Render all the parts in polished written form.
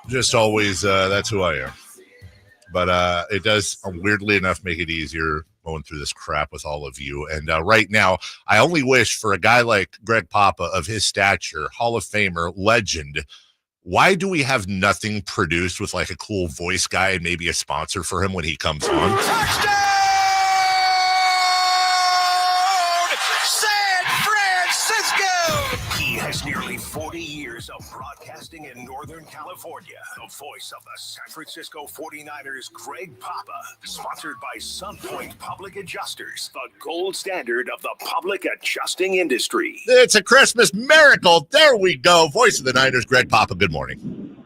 Just always, that's who I am. But it does, weirdly enough, make it easier going through this crap with all of you. And right now, I only wish for a guy like Greg Papa of his stature, Hall of Famer, legend, why do we have nothing produced with like a cool voice guy and maybe a sponsor for him when he comes on? Touchdown! San Francisco! He has nearly 40 years of broadcasting in Northern California. The voice of the San Francisco 49ers, Greg Papa. Sponsored by Sunpoint Public Adjusters, the gold standard of the public adjusting industry. It's a Christmas miracle. There we go. Voice of the Niners, Greg Papa. Good morning.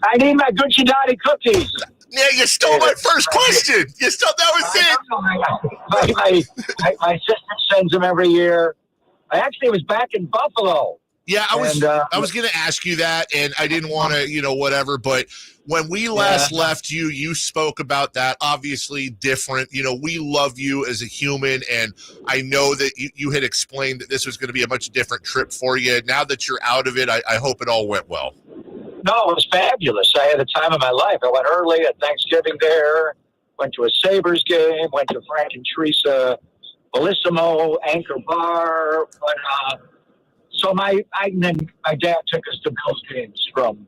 I need my Gucci Naughty cookies. Yeah, you stole my first question. You stole, that was it. My sister sends them every year. I actually was back in Buffalo. Yeah, I was going to ask you that, and I didn't want to, whatever. But when we last left you, you spoke about that. Obviously different. We love you as a human, and I know that you had explained that this was going to be a much different trip for you. Now that you're out of it, I hope it all went well. No, it was fabulous. I had the time of my life. I went early at Thanksgiving there, went to a Sabres game, went to Frank and Teresa Bellissimo, Anchor Bar. Then my dad took us to Bills games from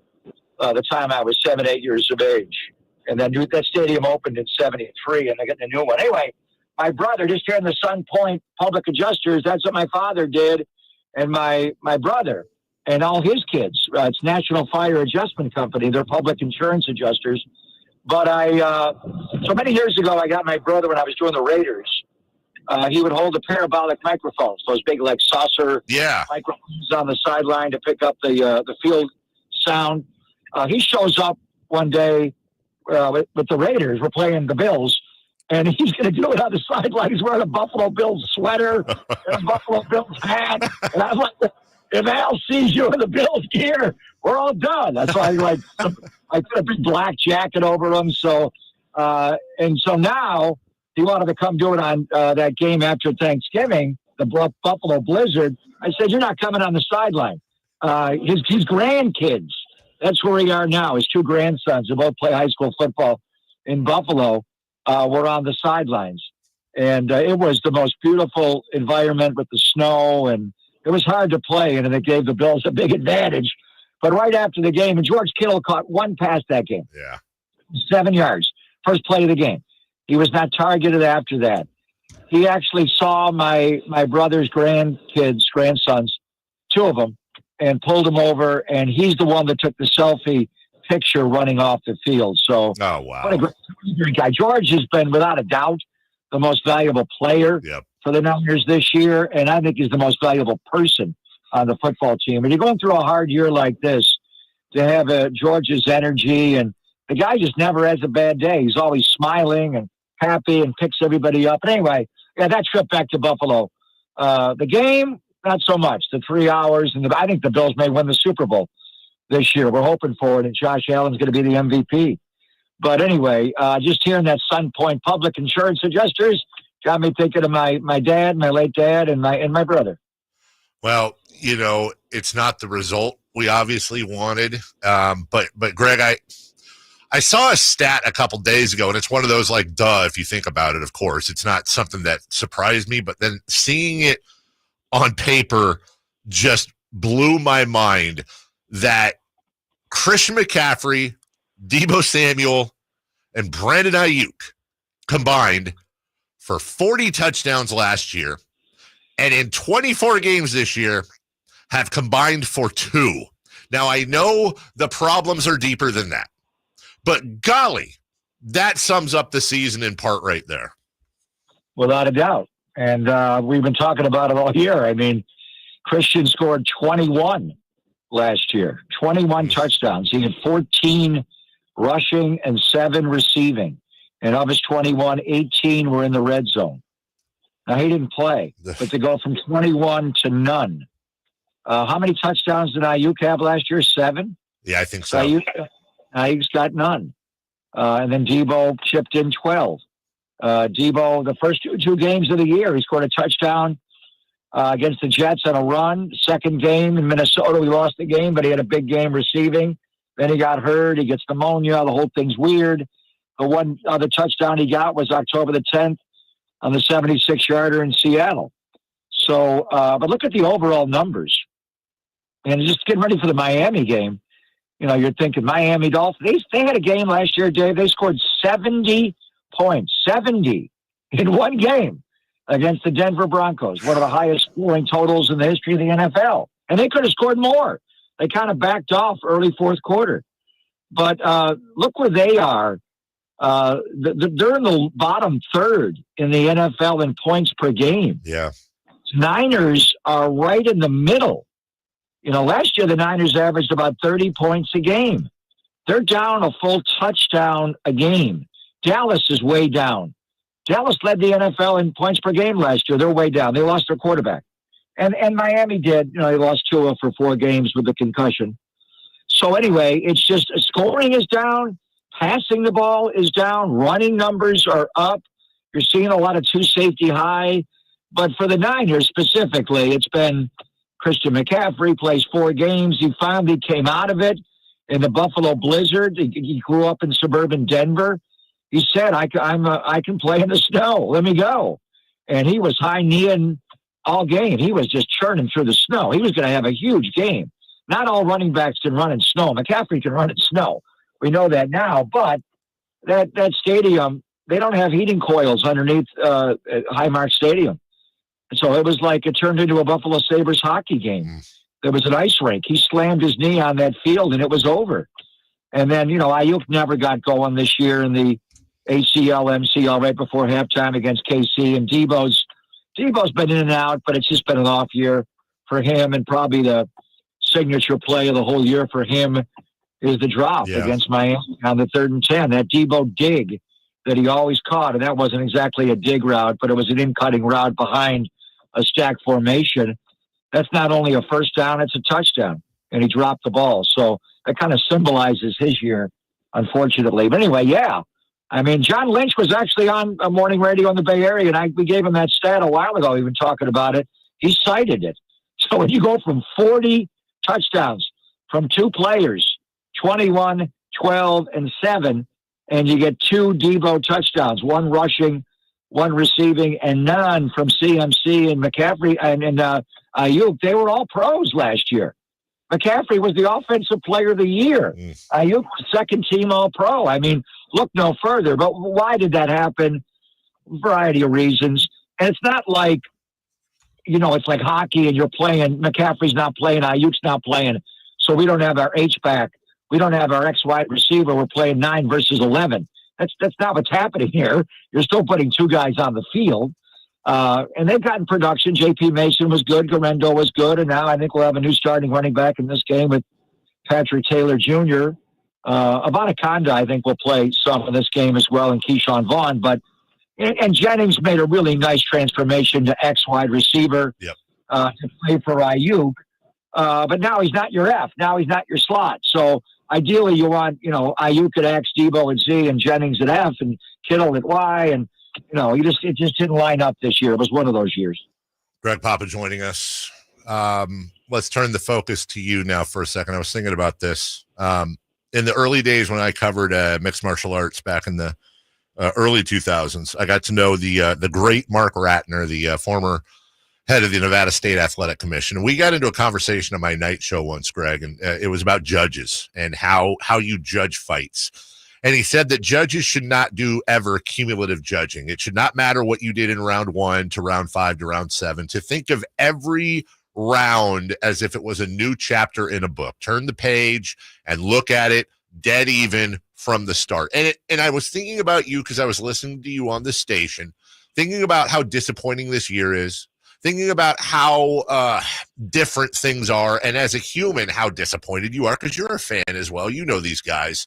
the time I was 7, 8 years of age. And then that stadium opened in 73, and they got the new one. Anyway, my brother, just here in the Sun Point Public Adjusters, that's what my father did, and my brother. And all his kids. It's National Fire Adjustment Company. They're public insurance adjusters. But so many years ago, I got my brother when I was doing the Raiders. He would hold the parabolic microphones, those big like saucer microphones on the sideline to pick up the field sound. He shows up one day with the Raiders. We're playing the Bills. And he's going to do it on the sideline. He's wearing a Buffalo Bills sweater and a Buffalo Bills hat. And I'm like, if Al sees you in the Bills gear, we're all done. That's why I put a big black jacket over him. So now he wanted to come do it on that game after Thanksgiving, the Buffalo Blizzard. I said, you're not coming on the sideline. His grandkids, that's where we are now. His two grandsons who both play high school football in Buffalo were on the sidelines. And it was the most beautiful environment with the snow, and it was hard to play, and it gave the Bills a big advantage. But right after the game, and George Kittle caught one pass that game. Yeah. 7 yards. First play of the game. He was not targeted after that. He actually saw my brother's grandsons, two of them, and pulled him over, and he's the one that took the selfie picture running off the field. So, oh, wow. What a great guy. George has been, without a doubt, the most valuable player for the Niners this year, and I think he's the most valuable person on the football team. And you're going through a hard year like this, to have George's energy, and the guy just never has a bad day. He's always smiling and happy and picks everybody up. But anyway, that trip back to Buffalo. The game, not so much. The 3 hours, and I think the Bills may win the Super Bowl this year. We're hoping for it, and Josh Allen's going to be the MVP. But anyway, just hearing that Sun Point Public Insurance Adjusters got me thinking of my dad, my late dad, and my brother. Well, it's not the result we obviously wanted. But Greg, I saw a stat a couple days ago, and it's one of those like, duh, if you think about it, of course. It's not something that surprised me, but then seeing it on paper just blew my mind that Christian McCaffrey, Deebo Samuel, and Brandon Ayuk combined for 40 touchdowns last year, and in 24 games this year have combined for 2. Now, I know the problems are deeper than that, but golly, that sums up the season in part right there. Without a doubt. And we've been talking about it all year. I mean, Christian scored 21 last year, 21 touchdowns. He had 14 rushing and 7 receiving. And of his 21, 18 were in the red zone. Now, he didn't play, but to go from 21 to none. How many touchdowns did Ayuk have last year? 7? Yeah, I think so. Ayuk's got none. And then Deebo chipped in 12. Deebo, the first two games of the year, he scored a touchdown against the Jets on a run. Second game in Minnesota, we lost the game, but he had a big game receiving. Then he got hurt. He gets pneumonia. The whole thing's weird. The one other touchdown he got was October the 10th on the 76-yarder in Seattle. So, but look at the overall numbers. And just getting ready for the Miami game, you know, you're thinking Miami Dolphins. They had a game last year, Dave. They scored 70 points, 70 in one game against the Denver Broncos, one of the highest scoring totals in the history of the NFL. And they could have scored more. They kind of backed off early fourth quarter. But look where they are. They're in the bottom third in the NFL in points per game. Yeah. Niners are right in the middle. You know, last year the Niners averaged about 30 points a game. They're down a full touchdown a game. Dallas is way down. Dallas led the NFL in points per game last year. They're way down. They lost their quarterback. And Miami did. You know, they lost Tua for 4 games with the concussion. So anyway, it's just scoring is down. Passing the ball is down. Running numbers are up. You're seeing a lot of 2 safety high. But for the Niners specifically, it's been Christian McCaffrey plays 4 games. He finally came out of it in the Buffalo Blizzard. He grew up in suburban Denver. He said, I can play in the snow. Let me go. And he was high-kneeing all game. He was just churning through the snow. He was going to have a huge game. Not all running backs can run in snow. McCaffrey can run in snow. We know that now. But that stadium, they don't have heating coils underneath Highmark Stadium. So it was like it turned into a Buffalo Sabres hockey game. There was an ice rink. He slammed his knee on that field, and it was over. And then, you know, Ayuk never got going this year in the ACL, MCL right before halftime against KC. And Debo's been in and out, but it's just been an off year for him. And probably the signature play of the whole year for him is the drop against Miami on the 3rd and 10. That Debo dig that he always caught, and that wasn't exactly a dig route, but it was an in-cutting route behind a stack formation. That's not only a first down, it's a touchdown. And he dropped the ball. So that kind of symbolizes his year, unfortunately. But anyway, yeah. I mean, John Lynch was actually on a morning radio in the Bay Area, and we gave him that stat a while ago, even talking about it. He cited it. So when you go from 40 touchdowns from 2 players, 21, 12, and 7, and you get 2 Debo touchdowns, 1 rushing, 1 receiving, and none from CMC and McCaffrey and Ayuk. They were all pros last year. McCaffrey was the offensive player of the year. Ayuk was 2nd team All-Pro. I mean, look no further. But why did that happen? Variety of reasons. And it's not like, you know, it's like hockey and you're playing, McCaffrey's not playing, Ayuk's not playing. So we don't have our H-back. We don't have our X-wide receiver. We're playing 9 versus 11. That's not what's happening here. You're still putting 2 guys on the field. And they've gotten production. J.P. Mason was good. Garendo was good. And now I think we'll have a new starting running back in this game with Patrick Taylor Jr. Abanaconda, I think, will play some in this game as well, and Keyshawn Vaughn. But and Jennings made a really nice transformation to X wide receiver to play for Ayuk. But now he's not your F. Now he's not your slot. So ideally you want, you know, Ayuk at X, Debo at Z, and Jennings at F, and Kittle at Y. And, you know, it just didn't line up this year. It was one of those years. Greg Papa joining us. Let's turn the focus to you now for a second. I was thinking about this. In the early days when I covered mixed martial arts back in the early 2000s, I got to know the great Mark Ratner, the former head of the Nevada State Athletic Commission. And we got into a conversation on my night show once, Greg, and it was about judges and how you judge fights. And he said that judges should not do ever cumulative judging. It should not matter what you did in round 1 to round 5 to round 7, to think of every round as if it was a new chapter in a book. Turn the page and look at it dead even from the start. And I was thinking about you because I was listening to you on the station, thinking about how disappointing this year is, thinking about how different things are, and as a human, how disappointed you are because you're a fan as well. You know these guys.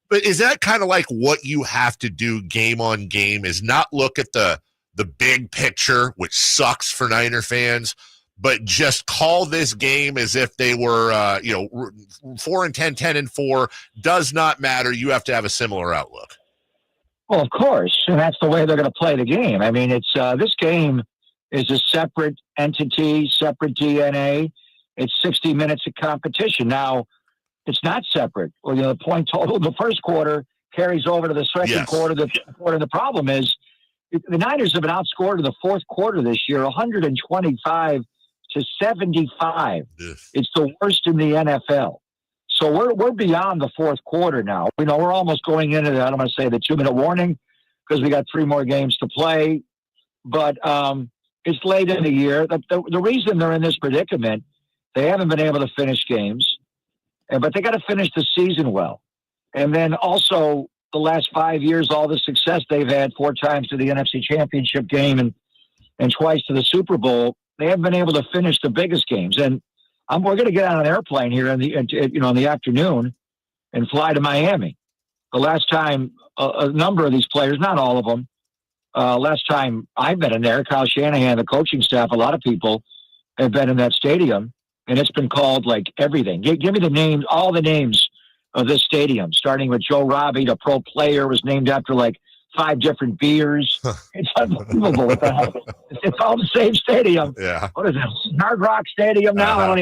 But is that kind of like what you have to do game on game, is not look at the big picture, which sucks for Niner fans, but just call this game as if they were, 4-10, 10-4, does not matter. You have to have a similar outlook. Well, of course, and that's the way they're going to play the game. I mean, it's this game is a separate entity, separate DNA. It's 60 minutes of competition. Now, It's not separate. Well, the point total, the first quarter carries over to the second quarter, the third quarter. The problem is the Niners have been outscored in the fourth quarter this year, 125 to 75. Yes. It's the worst in the NFL. So we're beyond the fourth quarter now. We're almost going into I don't want to say the 2-minute warning because we got 3 more games to play. But it's late in the year. The reason they're in this predicament, they haven't been able to finish games, but they got to finish the season well. And then also the last 5 years, all the success they've had, 4 times to the NFC Championship game and twice to the Super Bowl, they haven't been able to finish the biggest games. And we're going to get on an airplane here in the afternoon and fly to Miami. The last time a number of these players, not all of them, last time I've been in there, Kyle Shanahan, the coaching staff, a lot of people have been in that stadium, and it's been called like everything. Give me the names, all the names of this stadium, starting with Joe Robbie, the pro player, was named after like 5 different beers. It's unbelievable what the hell. It's all the same stadium. Yeah. What is it? Hard Rock Stadium now?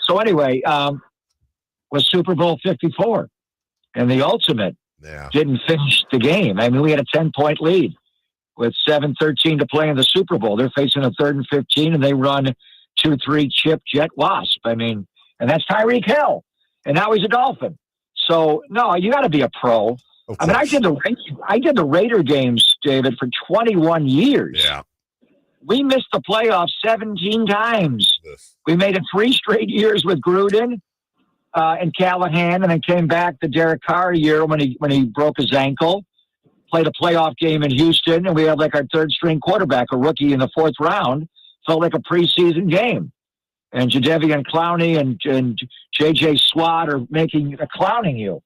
So anyway, was Super Bowl 54. And the ultimate didn't finish the game. I mean, we had a 10-point lead with 7:13 to play in the Super Bowl. They're facing a 3rd and 15, and they run 2-3 chip jet wasp. I mean, and that's Tyreek Hill. And now he's a Dolphin. So, no, you got to be a pro. I mean, I did the Raider games, David, for 21 years. Yeah. We missed the playoffs 17 times. Yes. We made it 3 straight years with Gruden and Callahan, and then came back the Derek Carr year when he broke his ankle. Played a playoff game in Houston, and we had like our 3rd-string quarterback, a rookie in the 4th round. Felt like a preseason game. And Jadeveon Clowney and J.J. Swat are clowning you.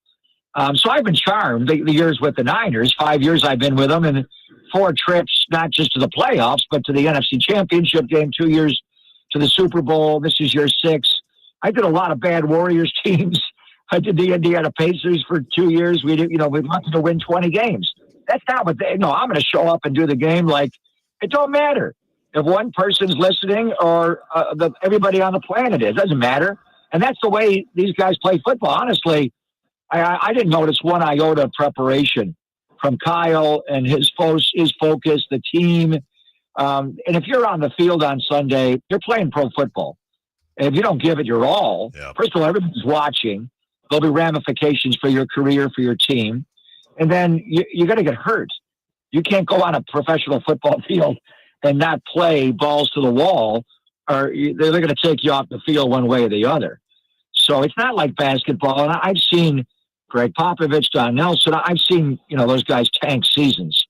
So I've been charmed the years with the Niners. 5 years I've been with them, and 4 trips, not just to the playoffs, but to the NFC Championship game, 2 years to the Super Bowl. This is year 6. I did a lot of bad Warriors teams. I did the Indiana Pacers for 2 years. We wanted to win 20 games. That's not what I'm going to show up and do the game like it don't matter if one person's listening or everybody on the planet is. It doesn't matter. And that's the way these guys play football. Honestly, I didn't notice one iota of preparation from Kyle and his focus, the team. And if you're on the field on Sunday, you're playing pro football. And if you don't give it your all, first of all, everybody's watching. There'll be ramifications for your career, for your team. And then you're going to get hurt. You can't go on a professional football field and not play balls to the wall, or they're going to take you off the field one way or the other. So it's not like basketball. And I've seen Greg Popovich, Don Nelson. I've seen, those guys tank seasons.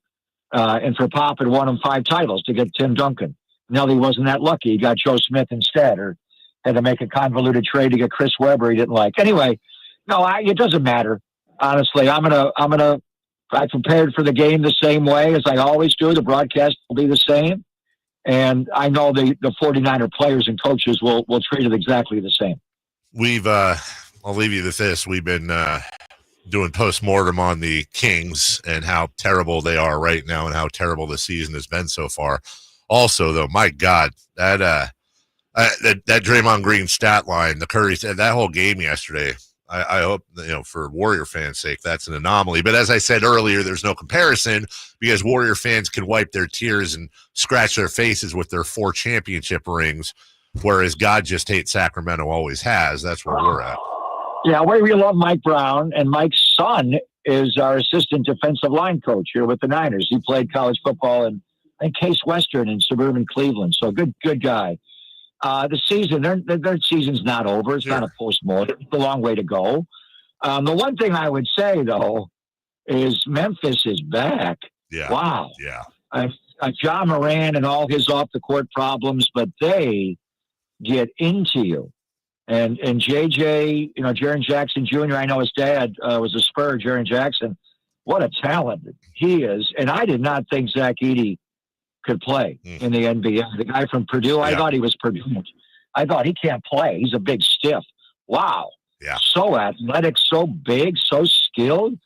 And for Pop, it won him 5 titles to get Tim Duncan. Nelly wasn't that lucky. He got Joe Smith instead, or had to make a convoluted trade to get Chris Webber he didn't like. Anyway, it doesn't matter. Honestly, I prepared for the game the same way as I always do. The broadcast will be the same. And I know the 49er players and coaches will treat it exactly the same. I'll leave you with this. We've been doing postmortem on the Kings and how terrible they are right now and how terrible the season has been so far. Also, though, my God, that Draymond Green stat line, the Curry, that whole game yesterday, I hope, for Warrior fans' sake, that's an anomaly. But as I said earlier, there's no comparison because Warrior fans can wipe their tears and scratch their faces with their 4 championship rings, whereas God just hates Sacramento, always has. That's where we're at. Yeah, we love Mike Brown, and Mike's son is our assistant defensive line coach here with the Niners. He played college football in Case Western in suburban Cleveland, so good guy. The season, their season's not over. It's not a postmortem. It's a long way to go. The one thing I would say, though, is Memphis is back. Yeah. Wow. Yeah. John Moran and all his off-the-court problems, but they get into you. And JJ, Jaren Jackson Jr., I know his dad was a Spur, Jaren Jackson. What a talent he is. And I did not think Zach Edey could play in the NBA. The guy from Purdue, I thought he was Purdue. I thought he can't play. He's a big stiff. Wow. Yeah. So athletic, so big, so skilled.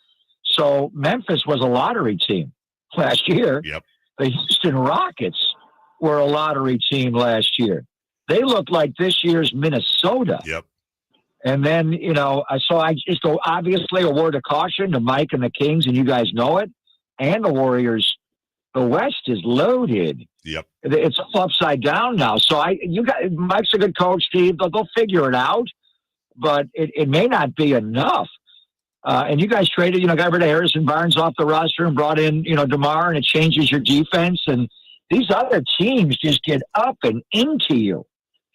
So Memphis was a lottery team last year. Yep. The Houston Rockets were a lottery team last year. They looked like this year's Minnesota. Yep. And then, I just go, obviously, a word of caution to Mike and the Kings, and you guys know it, and the Warriors. The West is loaded. Yep. It's all upside down now. So Mike's a good coach, Steve. They'll figure it out, but it may not be enough. And you guys traded, got rid of Harrison Barnes off the roster and brought in, DeMar, and it changes your defense. And these other teams just get up and into you.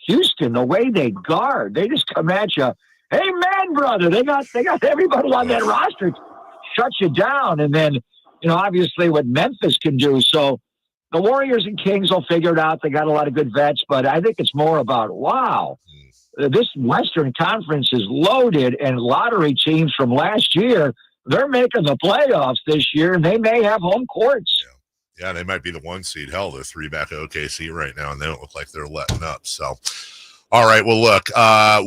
Houston, the way they guard, they just come at you. Hey, man, brother, they got everybody on that roster, shut you down. And then, obviously what Memphis can do. So the Warriors and Kings will figure it out. They got a lot of good vets, but I think it's more about, wow, this Western Conference is loaded, and lottery teams from last year, they're making the playoffs this year, and they may have home courts. Yeah, they might be the 1 seed. Hell, they're 3 back of OKC right now, and they don't look like they're letting up. So, all right, well, look,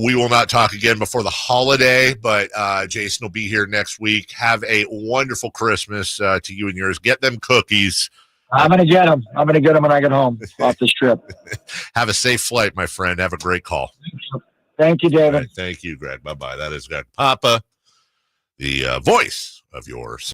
we will not talk again before the holiday, but Jason will be here next week. Have a wonderful Christmas to you and yours. Get them cookies. I'm going to get them. I'm going to get them when I get home off this trip. Have a safe flight, my friend. Have a great call. Thank you, David. Right, thank you, Greg. Bye-bye. That is Greg Papa, the voice of your